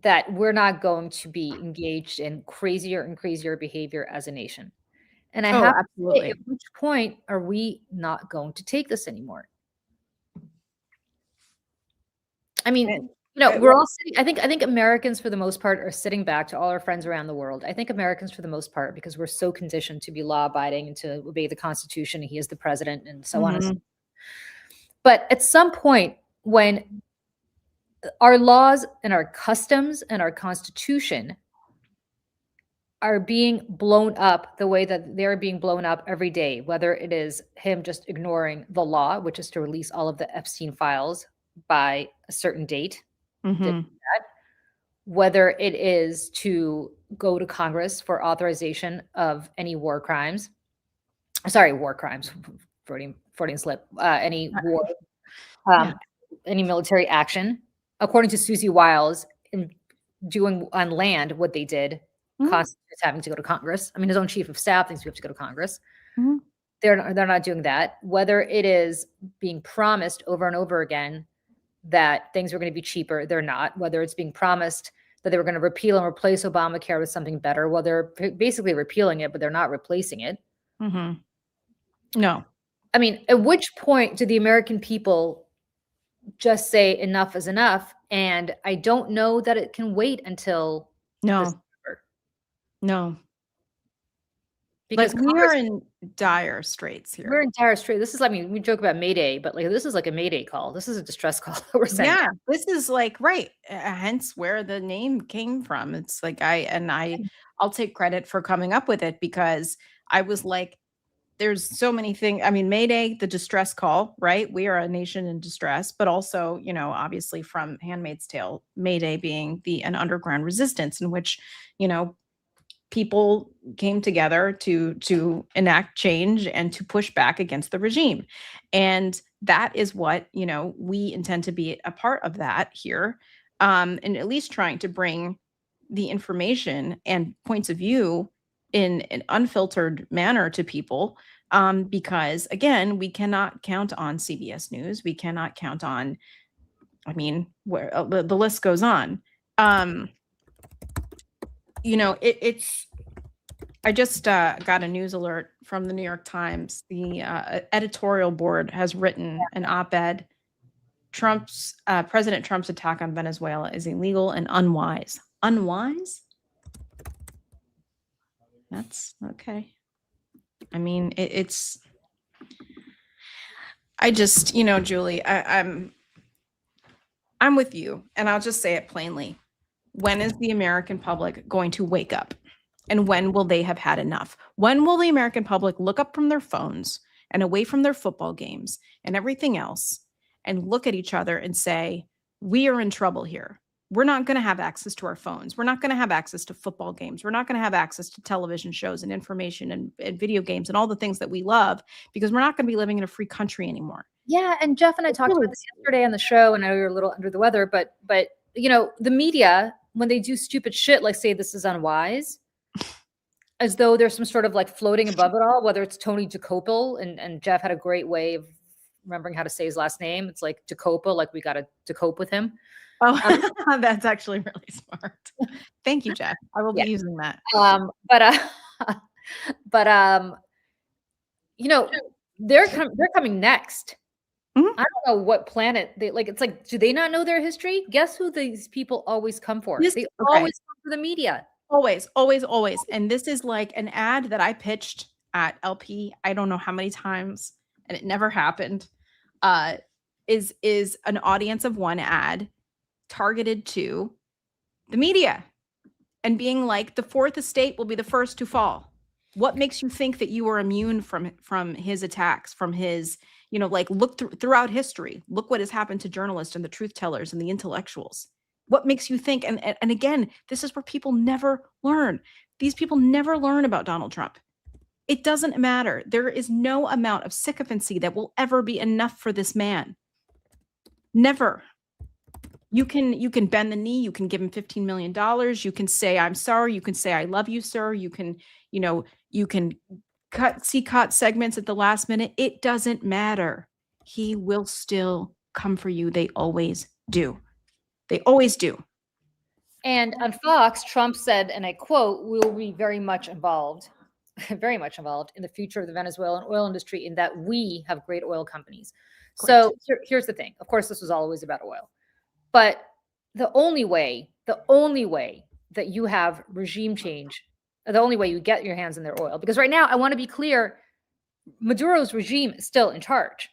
that we're not going to be engaged in crazier and crazier behavior as a nation. And I have to say, at which point are we not going to take this anymore? We're all sitting, I think Americans for the most part are sitting back, to all our friends around the world. I think Americans for the most part, because we're so conditioned to be law abiding and to obey the Constitution, he is the president and so on and so on. But at some point, when our laws and our customs and our Constitution are being blown up the way that they're being blown up every day, whether it is him just ignoring the law, which is to release all of the Epstein files by a certain date, whether it is to go to Congress for authorization of any war crimes, Freudian slip, any war, any military action. According to Susie Wiles, in doing on land what they did, constitutes having to go to Congress. His own chief of staff thinks we have to go to Congress. They're not doing that. Whether it is being promised over and over again that things are going to be cheaper, they're not. Whether it's being promised that they were going to repeal and replace Obamacare with something better, well, they're basically repealing it, but they're not replacing it. No. At which point do the American people just say enough is enough? And I don't know that it can wait until December. No. because Like we are in dire straits we're here. in dire straits. This is, I mean, we joke about Mayday, but like this is like a Mayday call. This is a distress call that we're sending. Yeah, this is like right. Hence where the name came from. It's like I'll take credit for coming up with it because I was like, there's so many things. I mean, Mayday, the distress call, right? We are a nation in distress, but also, obviously from Handmaid's Tale, Mayday being an underground resistance in which, people came together to enact change and to push back against the regime. And that is what, we intend to be a part of that here. And at least trying to bring the information and points of view in an unfiltered manner to people. Because again, we cannot count on CBS News. We cannot count on, I mean, where the list goes on. It's I just got a news alert from the New York Times. The editorial board has written an op-ed. President Trump's attack on Venezuela is illegal and unwise. Unwise? That's okay. I mean, it's. I just, Julie, I'm with you, and I'll just say it plainly. When is the American public going to wake up? And when will they have had enough? When will the American public look up from their phones and away from their football games and everything else and look at each other and say, we are in trouble here. We're not going to have access to our phones. We're not going to have access to football games. We're not going to have access to television shows and information and video games and all the things that we love because we're not going to be living in a free country anymore. Yeah, and Jeff and I talked about this yesterday on the show, and I know you're a little under the weather, but the media, when they do stupid shit like say this is unwise, as though there's some sort of like floating above it all, whether it's Tony Jacopo, and Jeff had a great way of remembering how to say his last name. It's like Jacopo, like we got to cope with him. Oh, that's actually really smart. Thank you, Jeff. I will be using that. They're coming next. Mm-hmm. I don't know what planet they like. It's like, do they not know their history? Guess who these people always come for? They always come for the media. Always, always, always. And this is like an ad that I pitched at LP. I don't know how many times, and it never happened. Is an audience of one ad targeted to the media and being like, the fourth estate will be the first to fall. What makes you think that you are immune from his attacks, from his, look throughout history, look what has happened to journalists and the truth tellers and the intellectuals. What makes you think? And again, this is where people never learn. These people never learn about Donald Trump. It doesn't matter. There is no amount of sycophancy that will ever be enough for this man. Never. You can bend the knee. You can give him $15 million. You can say, I'm sorry. You can say, I love you, sir. You can cut segments at the last minute. It doesn't matter. He will still come for you. They always do. They always do. And on Fox, Trump said, and I quote, "We will be very much involved in the future of the Venezuelan oil industry in that we have great oil companies." Correct. So here's the thing. Of course, this was always about oil. But the only way that you have regime change, the only way you get your hands in their oil, because right now, I want to be clear, Maduro's regime is still in charge.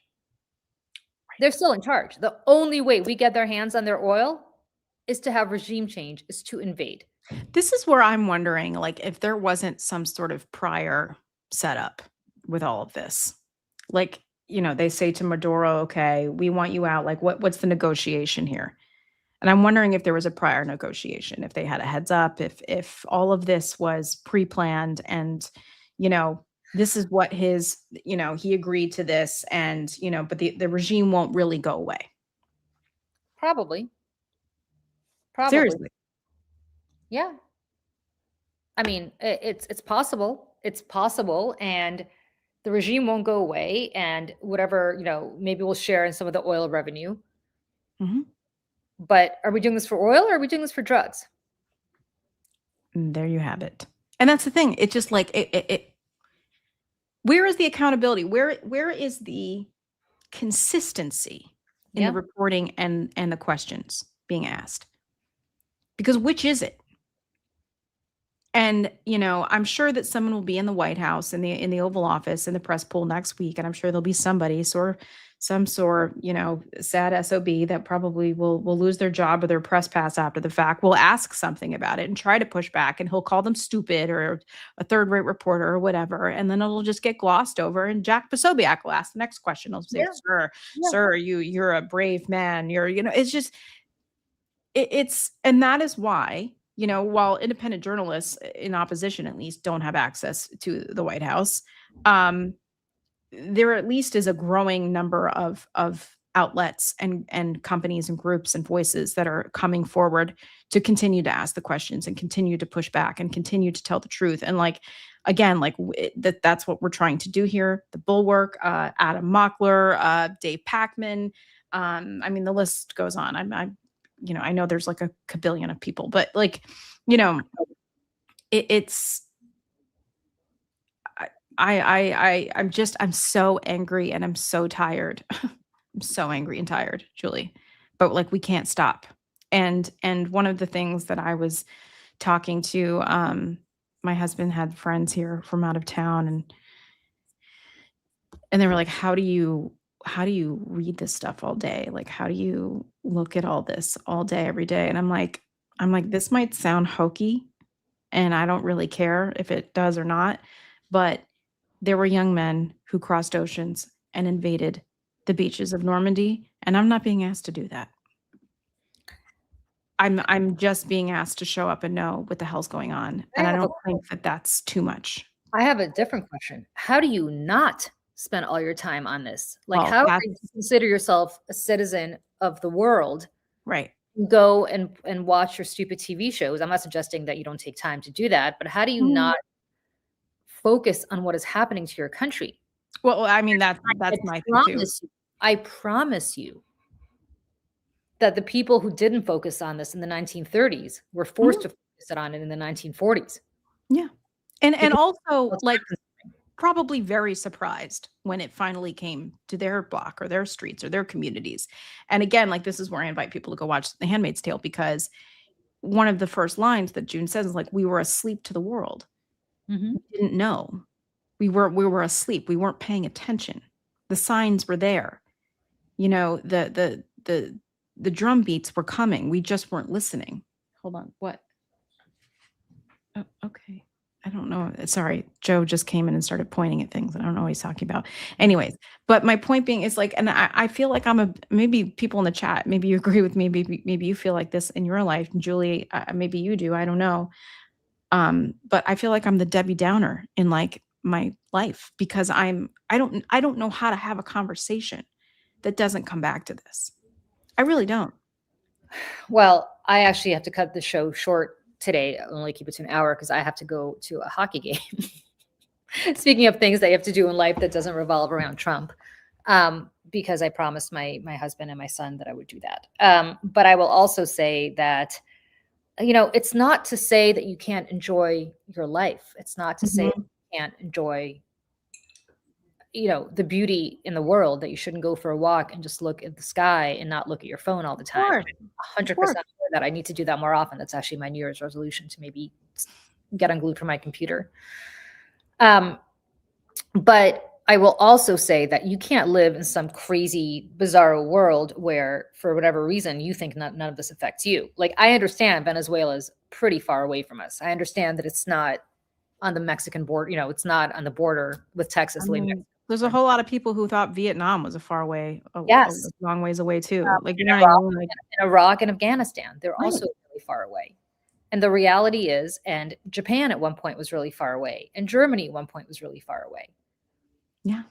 They're still in charge. The only way we get their hands on their oil is to have regime change, is to invade. This is where I'm wondering, like, if there wasn't some sort of prior setup with all of this. Like, they say to Maduro, okay, we want you out. Like, what's the negotiation here? And I'm wondering if there was a prior negotiation, if they had a heads up, if all of this was pre-planned and, this is what he agreed to this and, but the regime won't really go away. Probably. Seriously. Yeah. I mean, it's possible. It's possible. And the regime won't go away. And whatever, maybe we'll share in some of the oil revenue. Mm-hmm. But are we doing this for oil or are we doing this for drugs? And there you have it. And that's the thing. It's just like where is the accountability? Where is the consistency in the reporting and the questions being asked? Because which is it? And, I'm sure that someone will be in the White House in the Oval Office in the press pool next week. And I'm sure there'll be somebody some sort, sad SOB that probably will lose their job or their press pass after the fact, will ask something about it and try to push back. And he'll call them stupid or a third-rate reporter or whatever. And then it'll just get glossed over. And Jack Posobiec will ask the next question. He'll say, Yeah. Yeah. sir, you're a brave man. It's just and that is why, while independent journalists in opposition at least don't have access to the White House, there at least is a growing number of outlets and companies and groups and voices that are coming forward to continue to ask the questions and continue to push back and continue to tell the truth. And that's what we're trying to do here. The Bulwark, Adam Mockler, Dave Packman. The list goes on. I know there's like a kabillion of people, but it's I'm so angry and I'm so tired. I'm so angry and tired, Julie, but we can't stop. And one of the things that I was talking to, my husband had friends here from out of town and they were like, how do you read this stuff all day? Like, how do you look at all this all day, every day? And I'm like, this might sound hokey and I don't really care if it does or not, but there were young men who crossed oceans and invaded the beaches of Normandy, and I'm not being asked to do that. I'm just being asked to show up and know what the hell's going on, and I don't think that that's too much. I have a different question. How do you not spend all your time on this? How do you consider yourself a citizen of the world? Right. Go and watch your stupid TV shows. I'm not suggesting that you don't take time to do that, but how do you not focus on what is happening to your country? Well, that's my thing too. I promise you that the people who didn't focus on this in the 1930s were forced to focus on it in the 1940s. Yeah. And also probably very surprised when it finally came to their block or their streets or their communities. And again, this is where I invite people to go watch The Handmaid's Tale, because one of the first lines that June says is we were asleep to the world. Mm-hmm. We didn't know. We were asleep. We weren't paying attention. The signs were there. The drum beats were coming. We just weren't listening. Hold on. What? Oh, okay. I don't know. Sorry. Joe just came in and started pointing at things. I don't know what he's talking about. Anyways, but my point being is and I feel like maybe people in the chat, maybe you agree with me. Maybe you feel like this in your life. And Julie, maybe you do. I don't know. But I feel like I'm the Debbie Downer in my life, because I don't know how to have a conversation that doesn't come back to this. I really don't. Well, I actually have to cut the show short today. I'll only keep it to an hour because I have to go to a hockey game. Speaking of things that you have to do in life that doesn't revolve around Trump, because I promised my husband and my son that I would do that. But I will also say that, it's not to say that you can't enjoy your life. It's not to say you can't enjoy, the beauty in the world, that you shouldn't go for a walk and just look at the sky and not look at your phone all the time. 100% that I need to do that more often. That's actually my New Year's resolution, to maybe get unglued from my computer. But I will also say that you can't live in some crazy, bizarro world where, for whatever reason, you think none of this affects you. I understand Venezuela is pretty far away from us. I understand that it's not on the Mexican border. It's not on the border with Texas. There's a whole lot of people who thought Vietnam was a long ways away too. Iraq and Afghanistan, they're also really far away. And the reality is, and Japan at one point was really far away, and Germany at one point was really far away. Yeah.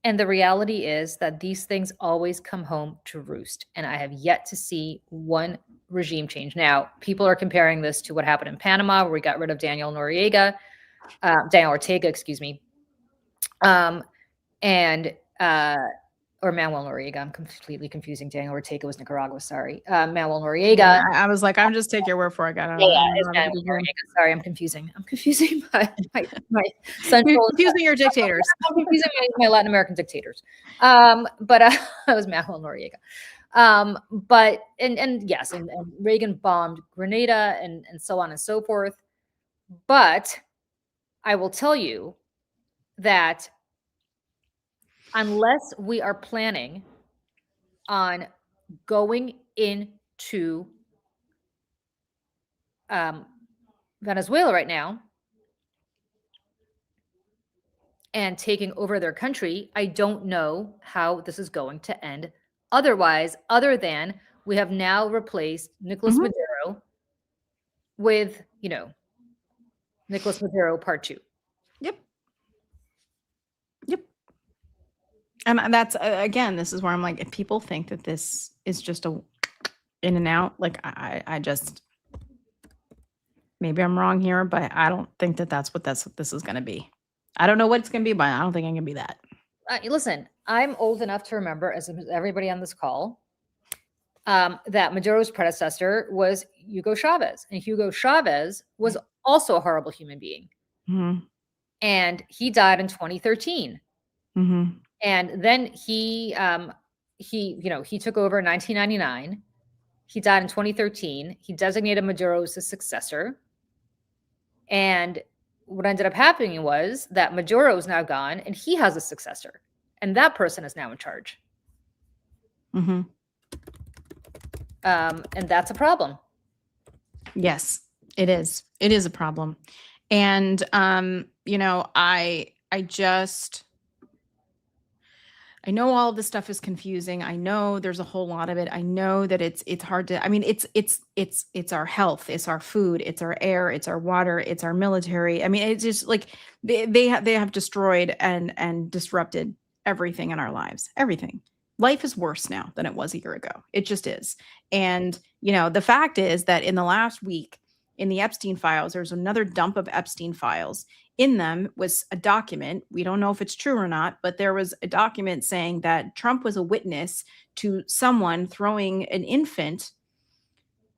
And the reality is that these things always come home to roost. And I have yet to see one regime change. Now, people are comparing this to what happened in Panama, where we got rid of Daniel Ortega, excuse me. Or Manuel Noriega. I'm completely confusing. Daniel Ortega was Nicaragua. Sorry. Manuel Noriega. I was like, I'm just take your word for it. It's Manuel Noriega. Sorry, I'm confusing my central. Confusing your dictators. I'm confusing my Latin American dictators. But it was Manuel Noriega. But yes, and Reagan bombed Grenada and so on and so forth. But I will tell you that unless we are planning on going into Venezuela right now and taking over their country, I don't know how this is going to end otherwise, other than we have now replaced Nicolas Mhm. Maduro with, Nicolas Maduro Part 2. Yep. Yep. And that's again, this is where I'm like, if people think that this is just a in and out, like I just maybe I'm wrong here, but I don't think that that's what this is going to be. I don't know what it's going to be, but I don't think I'm going to be that. Listen, I'm old enough to remember, as everybody on this call, that Maduro's predecessor was Hugo Chavez, and Hugo Chavez was also a horrible human being, Mhm. and he died in 2013. Mhm. And then he took over in 1999. He died in 2013. He designated Maduro as his successor. And what ended up happening was that Maduro is now gone and he has a successor. And that person is now in charge. Mhm. And that's a problem. Yes, it is. It is a problem. And I know all of this stuff is confusing. I know there's a whole lot of it. I know that it's hard to, I mean, it's our health, it's our food, it's our air, it's our water, it's our military. I mean, it's just like they have destroyed and disrupted everything in our lives. Everything. Life is worse now than it was a year ago. It just is. And the fact is that in the last week in the Epstein files, there's another dump of Epstein files. In them was a document. We don't know if it's true or not, but there was a document saying that Trump was a witness to someone throwing an infant,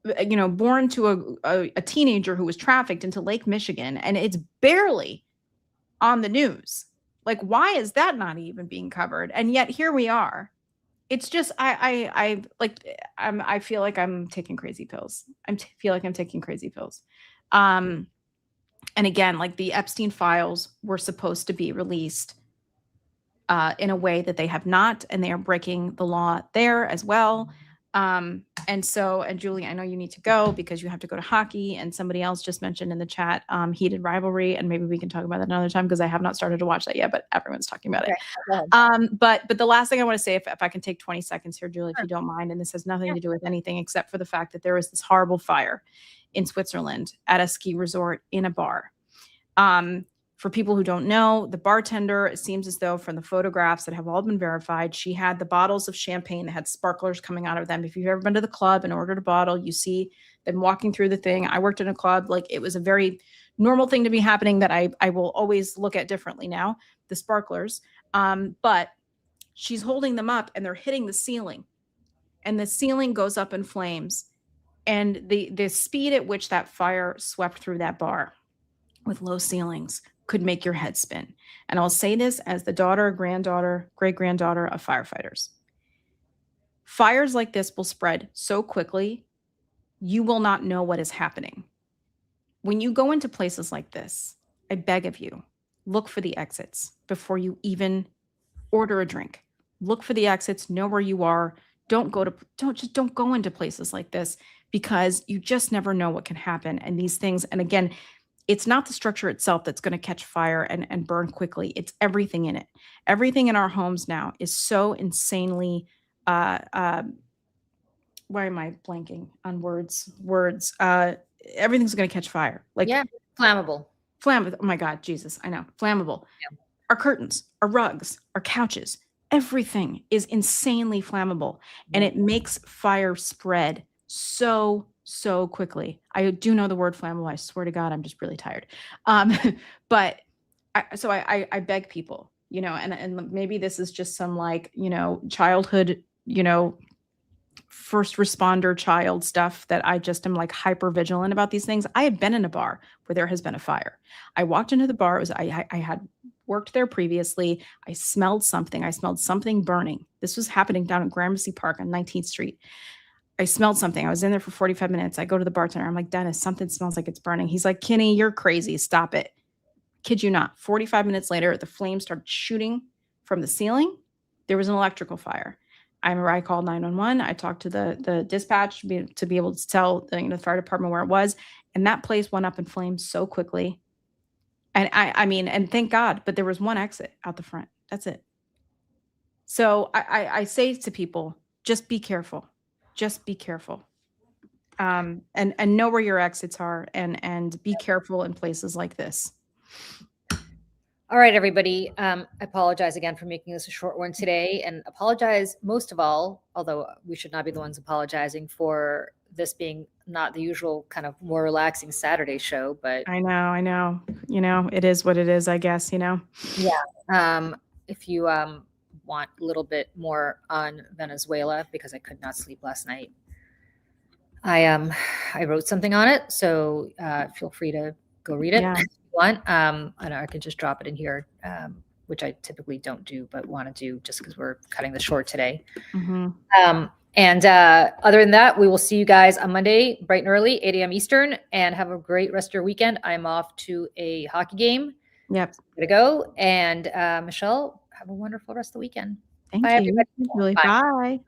born to a teenager who was trafficked into Lake Michigan. And it's barely on the news. Like, why is that not even being covered? And yet here we are. It's just, I feel like I'm taking crazy pills. Feel like I'm taking crazy pills. And again, like the Epstein files were supposed to be released in a way that they have not, and they are breaking the law there as well. And Julie, I know you need to go because you have to go to hockey. And somebody else just mentioned in the chat heated rivalry, and maybe we can talk about that another time because I have not started to watch that yet, but everyone's talking about it. But the last thing I want to say, if I can take 20 seconds here, Julie, if you don't mind, and this has nothing to do with anything except for the fact that there was this horrible fire in Switzerland at a ski resort in a bar. For people who don't know, the bartender, it seems as though from the photographs that have all been verified, she had the bottles of champagne that had sparklers coming out of them. If you've ever been to the club and ordered a bottle, you see them walking through the thing. I worked in a club. Like, it was a very normal thing to be happening that I will always look at differently now, the sparklers. But she's holding them up and they're hitting the ceiling, and the ceiling goes up in flames. And the speed at which that fire swept through that bar with low ceilings could make your head spin. And I'll say this as the daughter, granddaughter, great-granddaughter of firefighters. Fires like this will spread so quickly, you will not know what is happening. When you go into places like this, I beg of you, look for the exits before you even order a drink. Look for the exits, know where you are. Don't go into places like this, because you just never know what can happen. And these things, and again, it's not the structure itself that's going to catch fire and burn quickly. It's everything in it. Everything in our homes now is so insanely, why am I blanking on words? Everything's going to catch fire. Like, Yeah, flammable. Oh my God, Jesus, I know. Flammable. Yeah. Our curtains, our rugs, our couches, everything is insanely flammable. And it makes fire spread so quickly. I do know the word flammable. I swear to God, I'm just really tired. But I beg people, and maybe this is just some childhood, first responder child stuff that I just am like hyper vigilant about these things. I have been in a bar where there has been a fire. I walked into the bar. I had worked there previously. I smelled something. I smelled something burning. This was happening down in Gramercy Park on 19th Street. I smelled something. I was in there for 45 minutes. I go to the bartender. I'm like, Dennis, something smells like it's burning. He's like, Kinney, you're crazy. Stop it. Kid you not. 45 minutes later, the flames started shooting from the ceiling. There was an electrical fire. I remember I called 911. I talked to the dispatch to be able to tell the fire department where it was. And that place went up in flames so quickly. And I mean, and thank God, but there was one exit out the front. That's it. So I say to people, just be careful. Just be careful. And know where your exits are and be careful in places like this. All right, everybody. I apologize again for making this a short one today, and apologize most of all, although we should not be the ones apologizing for this being not the usual kind of more relaxing Saturday show, but I know. It is what it is, I guess, if you want a little bit more on Venezuela, because I could not sleep last night, I wrote something on it, so feel free to go read it. Yeah. If you want. I can just drop it in here, which I typically don't do, but want to do just because we're cutting this short today. Mm-hmm. And other than that, we will see you guys on Monday, bright and early, 8 a.m. Eastern, and have a great rest of your weekend. I'm off to a hockey game. Yep. Gotta go. And Michelle, have a wonderful rest of the weekend. Thank Bye, you. everybody. Really. Bye. Bye.